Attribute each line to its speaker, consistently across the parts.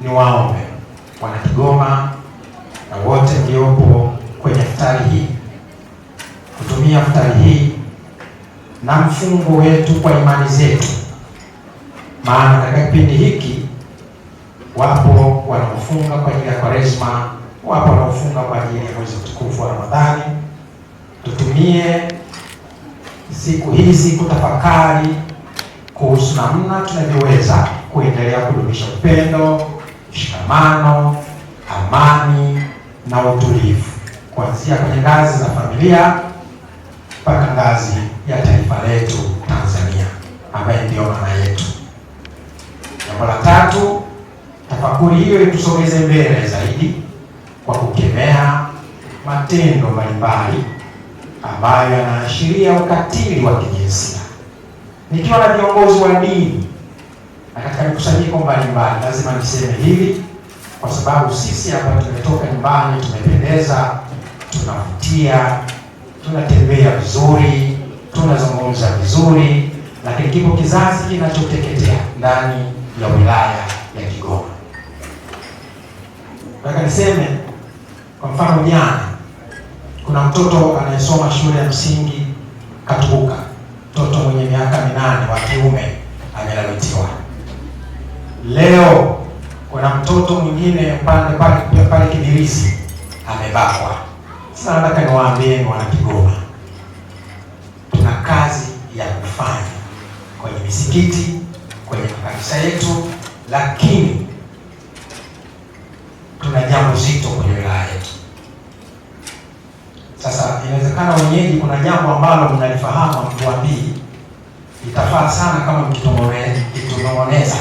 Speaker 1: ni waombe wana Kigoma na wote mliopo kwenye iftari hii kutumia iftari hii na mfungo wetu kwa imani zetu, maana katika kipindi hiki wapo wanaofunga kwa ajili ya Kwaresma, wapo wanaofunga kwa ajili ya mwezi mtukufu wa Ramadhani. Tutumie siku hizi kutafakari kuhusu namna tunavyoweza kuendelea kudumisha upendo, mshikamano, amani na utulivu, kuanzia kwenye ngazi za familia mpaka ngazi ya taifa letu Tanzania, ambaye ndio mama yetu. Jambo la tatu, tafakuri hiyo itusogeze mbele zaidi kwa kukemea matendo mbalimbali ambayo yanaashiria ukatili wa kijinsia. Nikiwa na viongozi wa dini na katika mikusanyiko mbalimbali, lazima niseme hili kwa sababu sisi hapa tumetoka nyumbani, tumependeza, tunavutia, tunatembea vizuri, tunazungumza vizuri, lakini kipo kizazi kinachoteketea ndani ya wilaya ya Kigoma. Nataka niseme kwa mfano, jana kuna mtoto anayesoma shule ya msingi Katubuka, mtoto mwenye miaka 8 wa kiume amelawitiwa. Leo kuna mtoto mwingine pale Kibirizi amebakwa. Sasa nataka niwaambie wana Kigoma, tuna kazi ya kufanya kwenye misikiti, kwenye makanisa yetu, lakini tuna jambo zito kwenye wilaya yetu. Sasa inawezekana wenyeji kuna jambo ambalo mnalifahamu, mtuambii, itafaa sana kama mkitunong'oneza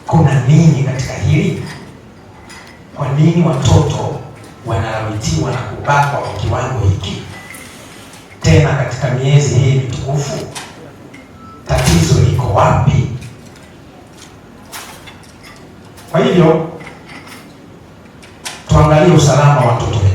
Speaker 1: kuna nini katika hili. Kwa nini watoto wanalawitiwa na kubakwa kwa kiwango hiki, tena katika miezi hii mitukufu? Tatizo liko wapi? Kwa hivyo tuangalie usalama wa watoto.